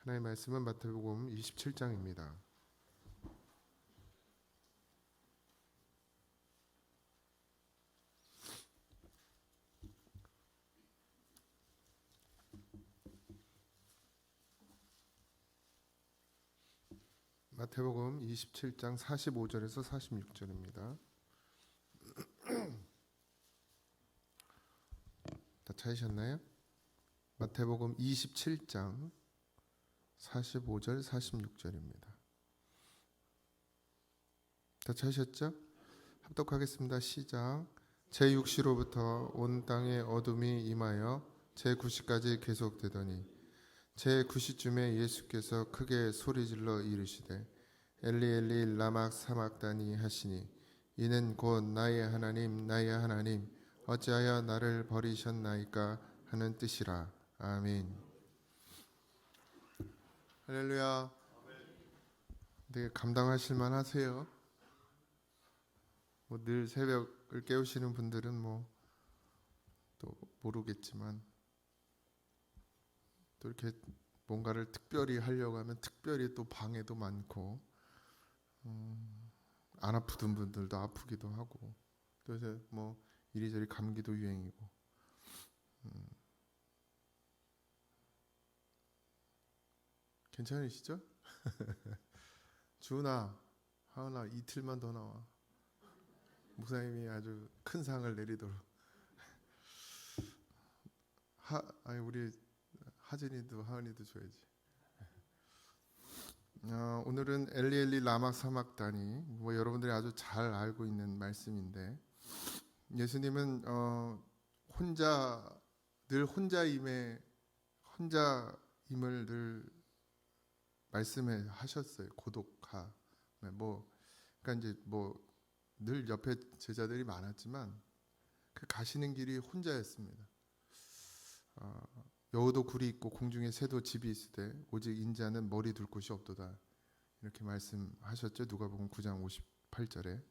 하나님의 말씀은 마태복음 27장입니다. 마태복음 27장 45절에서 46절입니다. 다 찾으셨나요? 마태복음 27장 45절 46절입니다. 다 찾으셨죠? 합독하겠습니다. 시작. 제6시로부터 온 땅에 어둠이 임하여 제9시까지 계속되더니 제9시쯤에 예수께서 크게 소리질러 이르시되 엘리 엘리 라막 사막다니 하시니 이는 곧 나의 하나님 나의 하나님 어찌하여 나를 버리셨나이까 하는 뜻이라. 아멘. 할렐루야. 네, 감당하실 만하세요? 늘 새벽을 깨우시는 분들은 또 모르겠지만 또 이렇게 뭔가를 특별히 하려고 하면 특별히 또 방해도 많고 안 아프던 분들도 아프기도 하고 또 이제 이리저리 감기도 유행이고 괜찮으시죠? 주은아, 하은아 이틀만 더 나와. 목사님이 아주 큰 상을 내리도록. 아니 우리 하진이도 하은이도 줘야지. 오늘은 엘리 라막 사막다니 여러분들이 아주 잘 알고 있는 말씀인데 예수님은 늘 혼자임을 늘 말씀해 하셨어요. 고독하. 그러니까 이제 늘 옆에 제자들이 많았지만 그 가시는 길이 혼자였습니다. 여우도 굴이 있고 공중에 새도 집이 있으되 오직 인자는 머리 둘 곳이 없도다. 이렇게 말씀하셨죠. 누가복음 9장 58절에.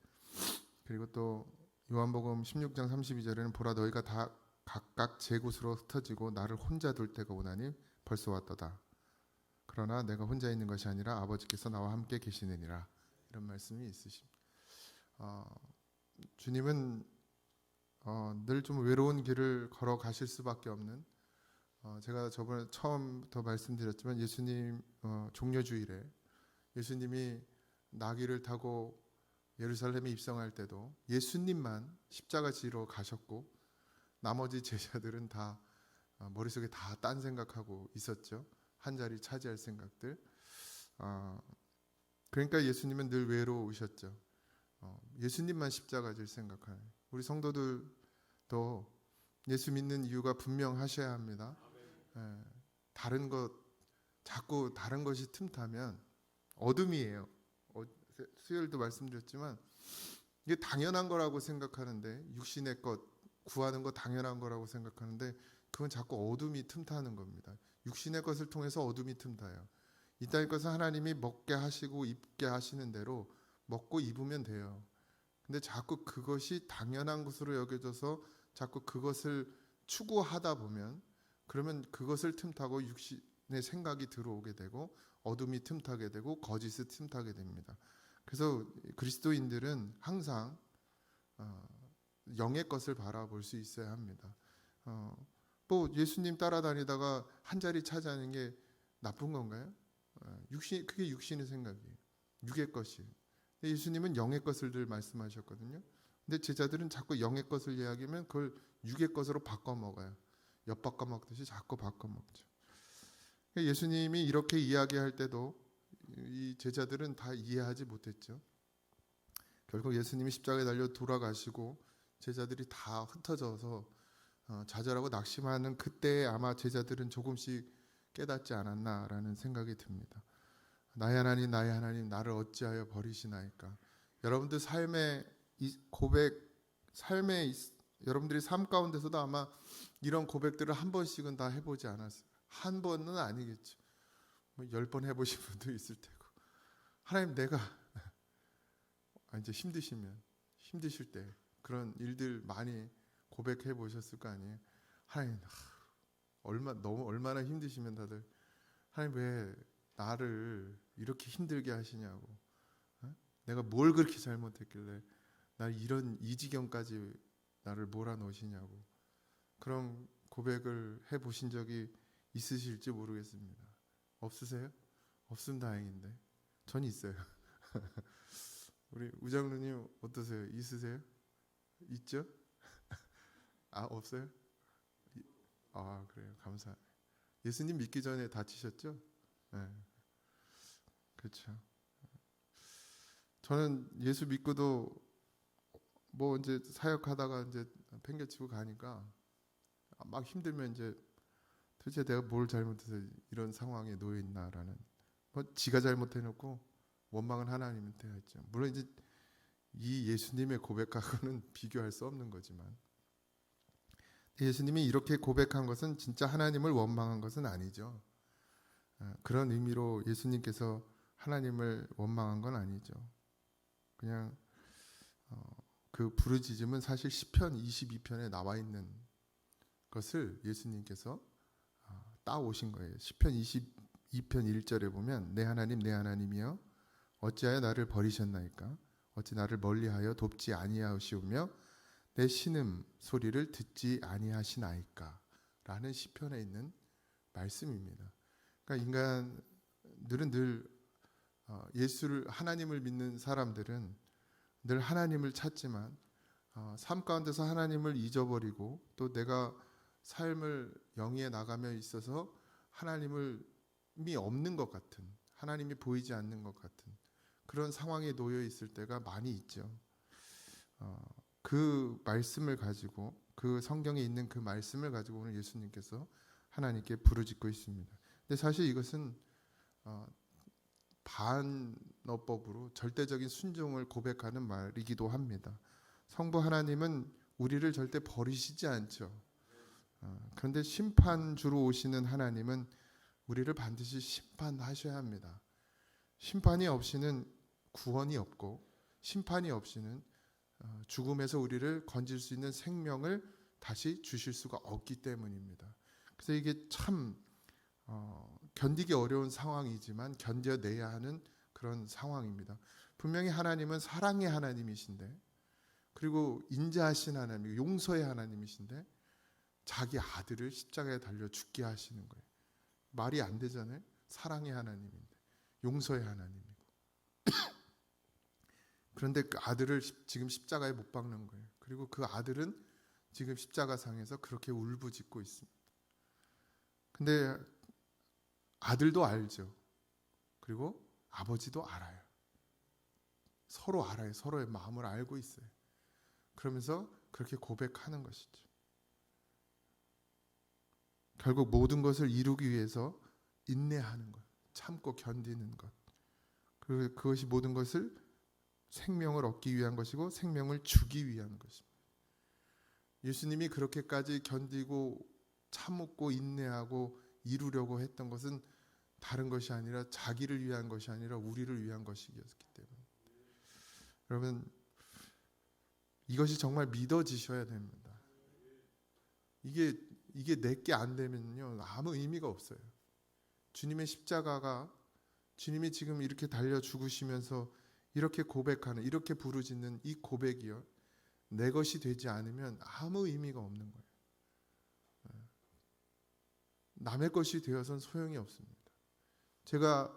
그리고 또 요한복음 16장 32절에는 보라 너희가 다 각각 제 곳으로 흩어지고 나를 혼자 둘 때가 오나니 벌써 왔도다. 그러나 내가 혼자 있는 것이 아니라 아버지께서 나와 함께 계시느니라. 이런 말씀이 있으십니다. 주님은 늘 좀 외로운 길을 걸어가실 수밖에 없는 제가 저번에 처음부터 말씀드렸지만 예수님 종려주일에 예수님이 나귀를 타고 예루살렘에 입성할 때도 예수님만 십자가 지러 가셨고 나머지 제자들은 다 머릿속에 다 딴 생각하고 있었죠. 한 자리 차지할 생각들. 그러니까 예수님은 늘 외로우셨죠. 예수님만 십자가 질 생각하는 우리 성도들도 예수 믿는 이유가 분명하셔야 합니다. 자꾸 다른 것이 틈타면 어둠이에요. 수요일도 말씀드렸지만 이게 당연한 거라고 생각하는데 육신의 것 구하는 거 당연한 거라고 생각하는데 그건 자꾸 어둠이 틈타는 겁니다. 육신의 것을 통해서 어둠이 틈타요. 이 땅의 것은 하나님이 먹게 하시고 입게 하시는 대로 먹고 입으면 돼요. 근데 자꾸 그것이 당연한 것으로 여겨져서 자꾸 그것을 추구하다 보면 그러면 그것을 틈타고 육신의 생각이 들어오게 되고 어둠이 틈타게 되고 거짓이 틈타게 됩니다. 그래서 그리스도인들은 항상 영의 것을 바라볼 수 있어야 합니다. 예수님 따라다니다가 한 자리 차지하는 게 나쁜 건가요? 그게 육신의 생각이에요. 육의 것이에요. 예수님은 영의 것을 늘 말씀하셨거든요. 근데 제자들은 자꾸 영의 것을 이야기하면 그걸 육의 것으로 바꿔 먹어요. 엿 바꿔 먹듯이 자꾸 바꿔 먹죠. 예수님이 이렇게 이야기할 때도 이 제자들은 다 이해하지 못했죠. 결국 예수님이 십자가에 달려 돌아가시고 제자들이 다 흩어져서 좌절하고 낙심하는 그때에 아마 제자들은 조금씩 깨닫지 않았나라는 생각이 듭니다. 나의 하나님 나의 하나님 나를 어찌하여 버리시나이까. 여러분들 삶의 여러분들이 삶 가운데서도 아마 이런 고백들을 한 번씩은 다 해보지 않았어요. 한 번은 아니겠죠. 10번 해보신 분도 있을 테고. 하나님 내가 이제 힘드실 때 그런 일들 많이 고백해 보셨을 거 아니에요. 하나님 얼마나 힘드시면 다들 하나님 왜 나를 이렇게 힘들게 하시냐고. 어? 내가 뭘 그렇게 잘못했길래 날 이 지경까지 나를 몰아넣으시냐고. 그런 고백을 해보신 적이 있으실지 모르겠습니다. 없으세요? 없으면 다행인데. 전 있어요. 우리 우장루님 어떠세요? 있으세요? 있죠? 아, 없어요? 아, 그래요. 감사해요. 예수님 믿기 전에 다치셨죠? 네, 그렇죠. 저는 예수 믿고도 뭐 이제 사역하다가 이제 팽개치고 가니까 막 힘들면 이제 도대체 내가 뭘 잘못해서 이런 상황에 놓여 있나라는, 뭐 지가 잘못해놓고 원망은 하나님한테 했죠. 물론 이제 이 예수님의 고백하고는 비교할 수 없는 거지만, 예수님이 이렇게 고백한 것은 진짜 하나님을 원망한 것은 아니죠. 그런 의미로 예수님께서 하나님을 원망한 건 아니죠. 그냥 그 부르짖음은 사실 시편 22편에 나와 있는 것을 예수님께서 따오신 거예요. 시편 22편 1절에 보면 내 하나님 내 하나님이여 어찌하여 나를 버리셨나이까 어찌 나를 멀리하여 돕지 아니하시오며 내 신음 소리를 듣지 아니하시나이까 라는 시편에 있는 말씀입니다. 그러니까 인간들은 늘 예수를 하나님을 믿는 사람들은 늘 하나님을 찾지만 삶 가운데서 하나님을 잊어버리고 또 내가 삶을 영위해 나가며 있어서 하나님이 없는 것 같은, 하나님이 보이지 않는 것 같은 그런 상황에 놓여 있을 때가 많이 있죠. 그 말씀을 가지고, 그 성경에 있는 그 말씀을 가지고 오늘 예수님께서 하나님께 부르짖고 있습니다. 근데 사실 이것은 반어법으로 절대적인 순종을 고백하는 말이기도 합니다. 성부 하나님은 우리를 절대 버리시지 않죠. 그런데 심판주로 오시는 하나님은 우리를 반드시 심판하셔야 합니다. 심판이 없이는 구원이 없고, 심판이 없이는 죽음에서 우리를 건질 수 있는 생명을 다시 주실 수가 없기 때문입니다. 그래서 이게 참 견디기 어려운 상황이지만 견뎌내야 하는 그런 상황입니다. 분명히 하나님은 사랑의 하나님이신데, 그리고 인자하신 하나님, 용서의 하나님이신데 자기 아들을 십자가에 달려 죽게 하시는 거예요. 말이 안 되잖아요. 사랑의 하나님인데 용서의 하나님이고. 그런데 그 아들을 지금 십자가에 못 박는 거예요. 그리고 그 아들은 지금 십자가상에서 그렇게 울부짖고 있습니다. 근데 아들도 알죠. 그리고 아버지도 알아요. 서로 알아요. 서로의 마음을 알고 있어요. 그러면서 그렇게 고백하는 것이죠. 결국 모든 것을 이루기 위해서 인내하는 것, 참고 견디는 것, 그것이 모든 것을 생명을 얻기 위한 것이고 생명을 주기 위한 것입니다. 예수님이 그렇게까지 견디고 참고 인내하고 이루려고 했던 것은 다른 것이 아니라 자기를 위한 것이 아니라 우리를 위한 것이었기 때문에, 여러분 이것이 정말 믿어지셔야 됩니다. 이게 내게 안 되면요 아무 의미가 없어요. 주님의 십자가가, 주님이 지금 이렇게 달려 죽으시면서 이렇게 고백하는, 이렇게 부르짖는 이 고백이요 내 것이 되지 않으면 아무 의미가 없는 거예요. 남의 것이 되어선 소용이 없습니다. 제가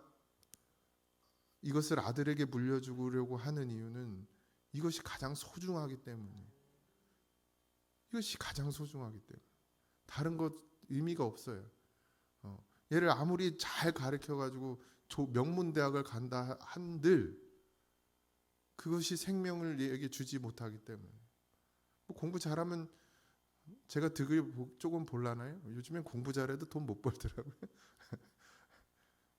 이것을 아들에게 물려주려고 하는 이유는 이것이 가장 소중하기 때문이에요. 이것이 가장 소중하기 때문에 다른 것 의미가 없어요. 얘를 아무리 잘 가르쳐가지고 명문대학을 간다 한들 그것이 생명을 얘에게 주지 못하기 때문에, 뭐 공부 잘하면 제가 득을 조금 볼라나요? 요즘엔 공부 잘해도 돈 못 벌더라고요.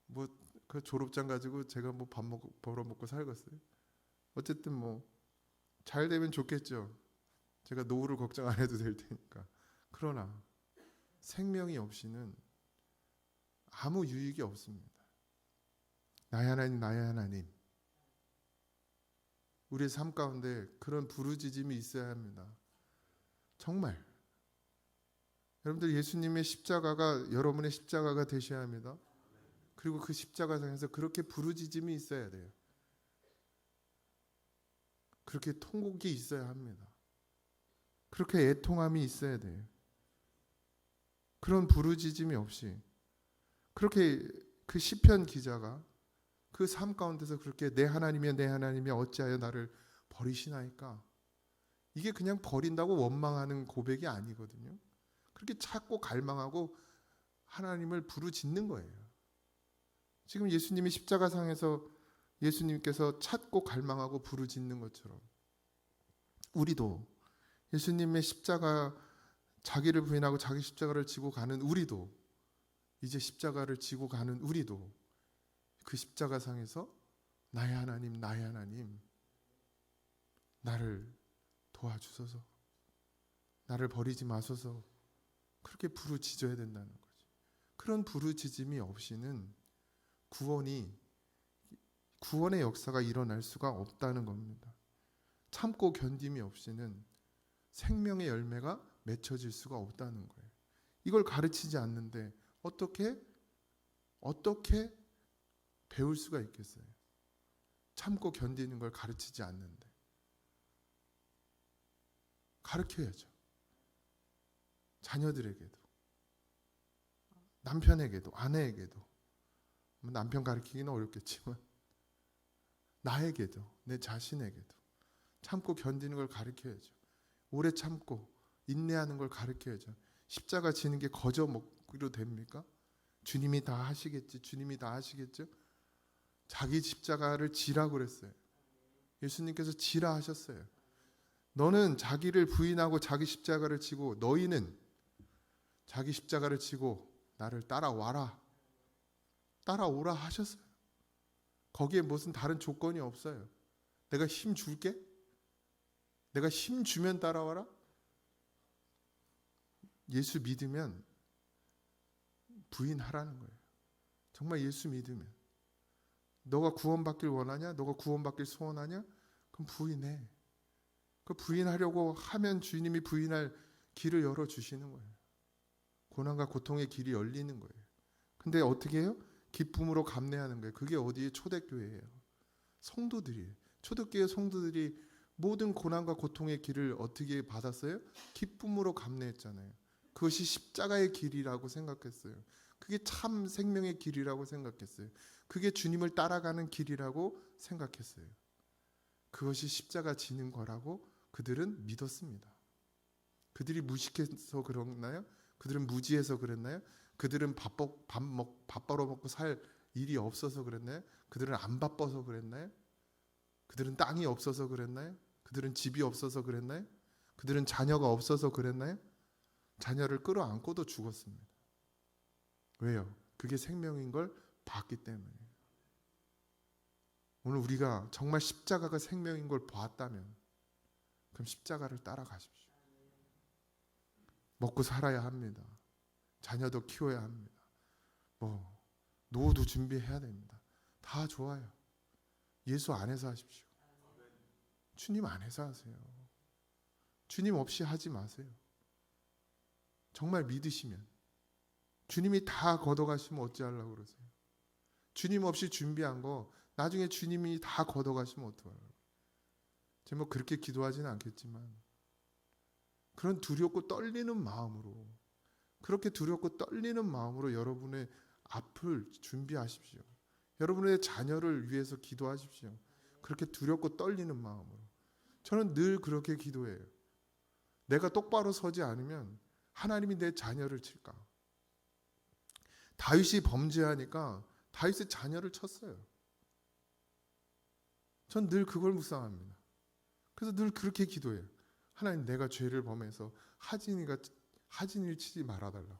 뭐 그 졸업장 가지고 제가 뭐 밥 벌어먹고 살겠어요? 어쨌든 뭐 잘 되면 좋겠죠. 제가 노후를 걱정 안 해도 될 테니까. 그러나 생명이 없이는 아무 유익이 없습니다. 나의 하나님, 나의 하나님. 우리의 삶 가운데 그런 부르짖음이 있어야 합니다. 정말 여러분들 예수님의 십자가가 여러분의 십자가가 되셔야 합니다. 그리고 그 십자가상에서 그렇게 부르짖음이 있어야 돼요. 그렇게 통곡이 있어야 합니다. 그렇게 애통함이 있어야 돼요. 그런 부르짖음이 없이 그렇게 그 시편 기자가 그 삶 가운데서 그렇게 내 하나님이여 내 하나님이여 어찌하여 나를 버리시나이까, 이게 그냥 버린다고 원망하는 고백이 아니거든요. 그렇게 찾고 갈망하고 하나님을 부르짖는 거예요. 지금 예수님이 십자가상에서 예수님께서 찾고 갈망하고 부르짖는 것처럼 우리도 예수님의 십자가, 자기를 부인하고 자기 십자가를 지고 가는 우리도, 이제 십자가를 지고 가는 우리도 그 십자가상에서 나의 하나님 나의 하나님 나를 도와주소서, 나를 버리지 마소서, 그렇게 부르짖어야 된다는 거죠. 그런 부르짖음이 없이는 구원의 역사가 일어날 수가 없다는 겁니다. 참고 견딤이 없이는 생명의 열매가 맺혀질 수가 없다는 거예요. 이걸 가르치지 않는데 어떻게 배울 수가 있겠어요? 참고 견디는 걸 가르치지 않는데. 가르쳐야죠. 자녀들에게도, 남편에게도, 아내에게도. 남편 가르치기는 어렵겠지만 나에게도, 내 자신에게도 참고 견디는 걸 가르쳐야죠. 오래 참고 인내하는 걸 가르쳐야죠. 십자가 지는 게 거저 먹기로 됩니까? 주님이 다 하시겠지, 주님이 다 하시겠죠? 자기 십자가를 지라고 그랬어요. 예수님께서 지라 하셨어요. 너는 자기를 부인하고 자기 십자가를 지고, 너희는 자기 십자가를 지고 나를 따라와라, 따라오라 하셨어요. 거기에 무슨 다른 조건이 없어요. 내가 힘 줄게? 내가 힘 주면 따라와라? 예수 믿으면 부인하라는 거예요. 정말 예수 믿으면. 너가 구원받길 원하냐? 너가 구원받길 소원하냐? 그럼 부인해. 그 부인하려고 하면 주님이 부인할 길을 열어주시는 거예요. 고난과 고통의 길이 열리는 거예요. 근데 어떻게 해요? 기쁨으로 감내하는 거예요. 그게 어디에? 초대교회예요. 성도들이에요. 초대교회 성도들이 모든 고난과 고통의 길을 어떻게 받았어요? 기쁨으로 감내했잖아요. 그것이 십자가의 길이라고 생각했어요. 그게 참 생명의 길이라고 생각했어요. 그게 주님을 따라가는 길이라고 생각했어요. 그것이 십자가 지는 거라고 그들은 믿었습니다. 그들이 무식해서 그랬나요? 그들은 무지해서 그랬나요? 그들은 밥 벌어 먹고 살 일이 없어서 그랬나요? 그들은 안 바빠서 그랬나요? 그들은 땅이 없어서 그랬나요? 그들은 집이 없어서 그랬나요? 그들은 자녀가 없어서 그랬나요? 자녀를 끌어안고도 죽었습니다. 왜요? 그게 생명인 걸 봤기 때문이에요. 오늘 우리가 정말 십자가가 생명인 걸 봤다면 그럼 십자가를 따라가십시오. 먹고 살아야 합니다. 자녀도 키워야 합니다. 노후도 준비해야 됩니다. 다 좋아요. 예수 안에서 하십시오. 주님 안에서 하세요. 주님 없이 하지 마세요. 정말 믿으시면 주님이 다 걷어가시면 어찌하려고 그러세요? 주님 없이 준비한 거 나중에 주님이 다 걷어가시면 어떡하려고. 제가 그렇게 기도하지는 않겠지만 그런 두렵고 떨리는 마음으로, 그렇게 두렵고 떨리는 마음으로 여러분의 앞을 준비하십시오. 여러분의 자녀를 위해서 기도하십시오. 그렇게 두렵고 떨리는 마음으로. 저는 늘 그렇게 기도해요. 내가 똑바로 서지 않으면 하나님이 내 자녀를 칠까? 다윗이 범죄하니까 다윗의 자녀를 쳤어요. 전 늘 그걸 묵상합니다. 그래서 늘 그렇게 기도해요. 하나님, 내가 죄를 범해서 하진이를 치지 말아달라고.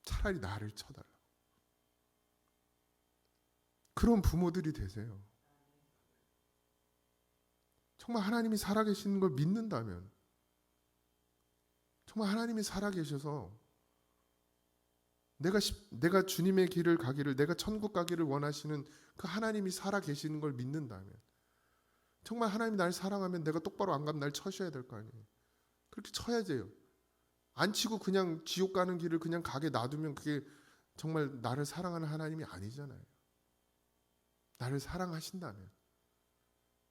차라리 나를 쳐달라고. 그런 부모들이 되세요. 정말 하나님이 살아계시는 걸 믿는다면, 정말 하나님이 살아계셔서 내가 주님의 길을 가기를, 내가 천국 가기를 원하시는 그 하나님이 살아계시는 걸 믿는다면, 정말 하나님이 날 사랑하면 내가 똑바로 안 가면 날 쳐셔야 될 거 아니에요. 그렇게 쳐야 돼요. 안 치고 그냥 지옥 가는 길을 그냥 가게 놔두면 그게 정말 나를 사랑하는 하나님이 아니잖아요. 나를 사랑하신다면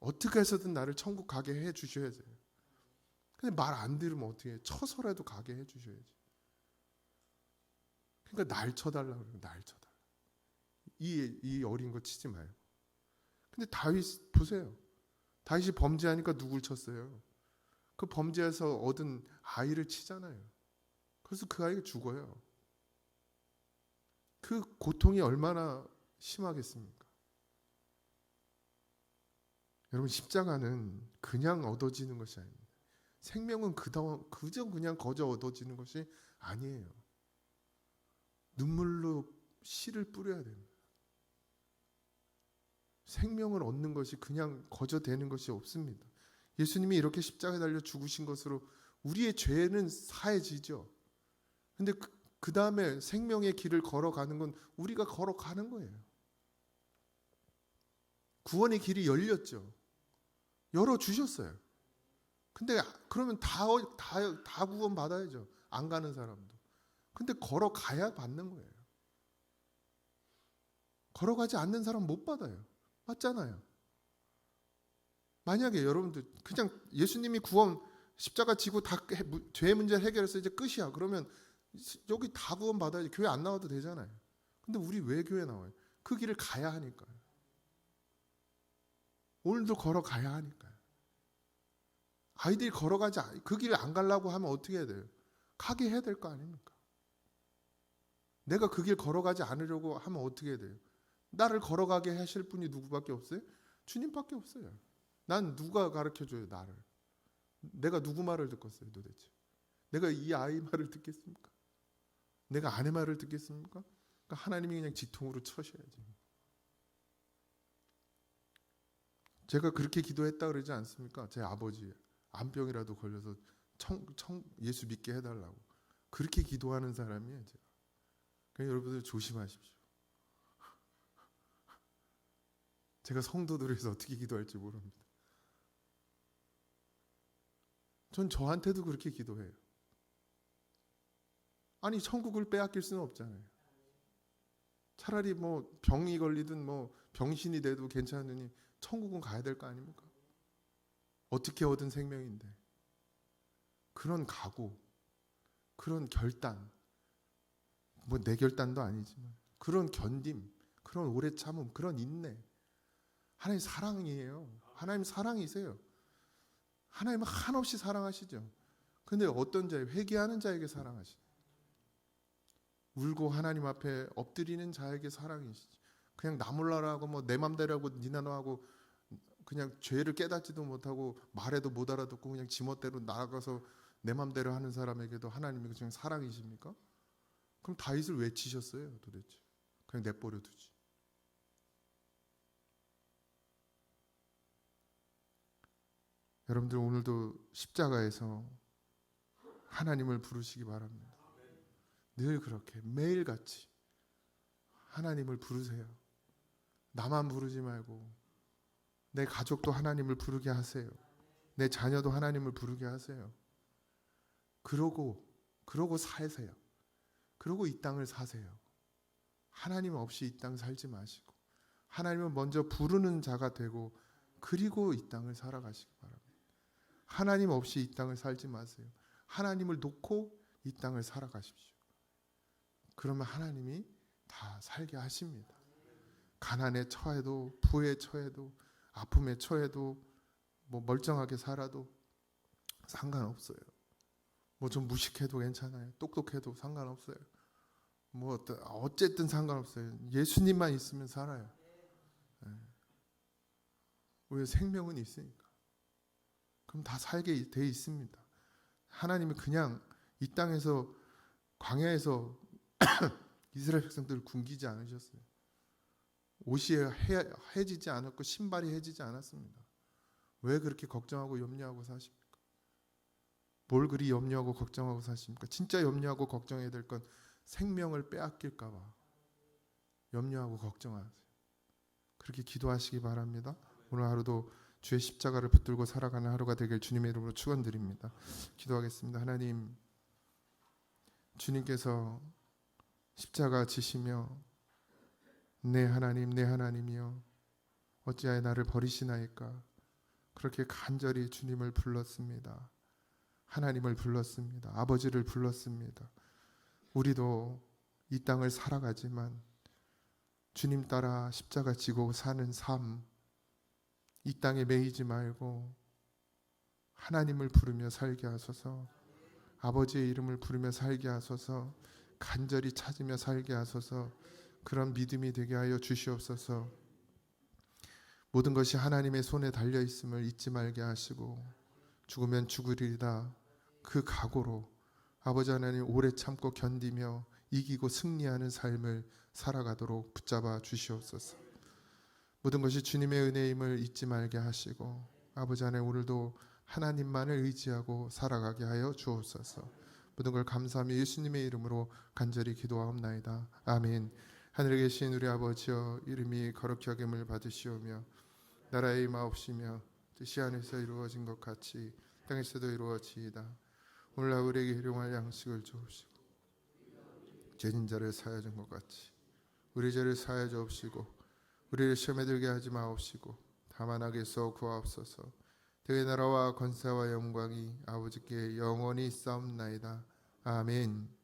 어떻게 해서든 나를 천국 가게 해 주셔야죠. 근데 말 안 들으면 어떻게 해? 쳐서라도 가게 해 주셔야지. 그러니까 날 쳐달라고 그래요. 날 쳐달라. 이 어린 거 치지 말고. 근데 다윗 보세요. 다윗이 범죄하니까 누굴 쳤어요? 그 범죄에서 얻은 아이를 치잖아요. 그래서 그 아이가 죽어요. 그 고통이 얼마나 심하겠습니까? 여러분, 십자가는 그냥 얻어지는 것이 아닙니다. 생명은 그저 그냥 거저 얻어지는 것이 아니에요. 눈물로 씨를 뿌려야 됩니다. 생명을 얻는 것이 그냥 거저 되는 것이 없습니다. 예수님이 이렇게 십자가에 달려 죽으신 것으로 우리의 죄는 사해지죠. 근데 그 다음에 생명의 길을 걸어가는 건 우리가 걸어가는 거예요. 구원의 길이 열렸죠. 열어주셨어요. 근데 그러면 다 구원 받아야죠. 안 가는 사람도. 근데 걸어가야 받는 거예요. 걸어가지 않는 사람 못 받아요. 맞잖아요. 만약에 여러분들 그냥 예수님이 구원 십자가 지고 다 죄 문제를 해결해서 이제 끝이야. 그러면 여기 다 구원 받아야지. 교회 안 나와도 되잖아요. 근데 우리 왜 교회 나와요? 그 길을 가야 하니까요. 오늘도 걸어가야 하니까요. 아이들이 그 길을 안 가려고 하면 어떻게 해야 돼요? 가게 해야 될 거 아닙니까? 내가 그 길 걸어가지 않으려고 하면 어떻게 해야 돼요? 나를 걸어가게 하실 분이 누구밖에 없어요? 주님밖에 없어요. 난 누가 가르쳐줘요, 나를? 내가 누구 말을 듣겠어요, 도대체? 내가 이 아이 말을 듣겠습니까? 내가 아내 말을 듣겠습니까? 그러니까 하나님이 그냥 직통으로 쳐셔야지. 제가 그렇게 기도했다 그러지 않습니까? 제 아버지 암병이라도 걸려서 예수 믿게 해달라고 그렇게 기도하는 사람이에요, 제가. 그러니까 여러분들 조심하십시오. 제가 성도들에서 어떻게 기도할지 모릅니다. 전 저한테도 그렇게 기도해요. 아니, 천국을 빼앗길 수는 없잖아요. 차라리 뭐 병이 걸리든 뭐 병신이 돼도 괜찮으니 천국은 가야 될 거 아닙니까? 어떻게 얻은 생명인데. 그런 각오, 그런 결단, 뭐 내 결단도 아니지만 그런 견딤, 그런 오래 참음, 그런 인내. 하나님 사랑이에요. 하나님 사랑이세요. 하나님은 한없이 사랑하시죠. 근데 어떤 자에 회개하는 자에게 사랑하시죠. 울고 하나님 앞에 엎드리는 자에게 사랑이시죠. 그냥 나 몰라라고 뭐 내 맘대로하고 니나노하고 그냥 죄를 깨닫지도 못하고 말해도 못 알아듣고 그냥 지멋대로 나아가서 내 맘대로 하는 사람에게도 하나님이 그냥 사랑이십니까? 그럼 다윗을 왜 치셨어요, 도대체? 그냥 내버려 두지. 여러분들 오늘도 십자가에서 하나님을 부르시기 바랍니다. 늘 그렇게 매일같이 하나님을 부르세요. 나만 부르지 말고 내 가족도 하나님을 부르게 하세요. 내 자녀도 하나님을 부르게 하세요. 그러고 사세요. 그러고 이 땅을 사세요. 하나님 없이 이 땅 살지 마시고 하나님을 먼저 부르는 자가 되고 그리고 이 땅을 살아가시기 바랍니다. 하나님 없이 이 땅을 살지 마세요. 하나님을 놓고 이 땅을 살아가십시오. 그러면 하나님이 다 살게 하십니다. 가난에 처해도 부에 처해도 아픔에 처해도 뭐 멀쩡하게 살아도 상관없어요. 뭐 좀 무식해도 괜찮아요. 똑똑해도 상관없어요. 뭐 어쨌든 상관없어요. 예수님만 있으면 살아요. 왜? 생명은 있으니까. 그럼 다 살게 돼 있습니다. 하나님이 그냥 이 땅에서 광야에서 이스라엘 백성들을 굶기지 않으셨어요. 옷이 해지지 않았고 신발이 해지지 않았습니다. 왜 그렇게 걱정하고 염려하고 사십니까? 뭘 그리 염려하고 걱정하고 사십니까? 진짜 염려하고 걱정해야 될 건 생명을 빼앗길까 봐 염려하고 걱정하세요. 그렇게 기도하시기 바랍니다. 오늘 하루도 주의 십자가를 붙들고 살아가는 하루가 되길 주님의 이름으로 축원드립니다. 기도하겠습니다. 하나님, 주님께서 십자가 지시며 내 하나님 내 하나님이여 어찌하여 나를 버리시나이까 그렇게 간절히 주님을 불렀습니다. 하나님을 불렀습니다. 아버지를 불렀습니다. 우리도 이 땅을 살아가지만 주님 따라 십자가 지고 사는 삶, 이 땅에 매이지 말고 하나님을 부르며 살게 하소서, 아버지의 이름을 부르며 살게 하소서, 간절히 찾으며 살게 하소서, 그런 믿음이 되게 하여 주시옵소서. 모든 것이 하나님의 손에 달려 있음을 잊지 말게 하시고 죽으면 죽으리이다 그 각오로 아버지 하나님 오래 참고 견디며 이기고 승리하는 삶을 살아가도록 붙잡아 주시옵소서. 모든 것이 주님의 은혜임을 잊지 말게 하시고 아버지 하나님 오늘도 하나님만을 의지하고 살아가게 하여 주옵소서. 모든 걸 감사하며 예수님의 이름으로 간절히 기도하옵나이다. 아멘. 하늘에 계신 우리 아버지여 이름이 거룩히 여김을 받으시오며 나라의 임하옵시며 뜻이 하늘에서 이루어진 것 같이 땅에서도 이루어지이다. 오늘날 우리에게 일용할 양식을 주옵시고 죄진 자를 사하여 준 것 같이 우리 죄를 사하여 주옵시고 우리를 시험에 들게 하지 마옵시고 다만 악에서 구하옵소서. 대의 나라와 권세와 영광이 아버지께 영원히 있사옵나이다. 아멘.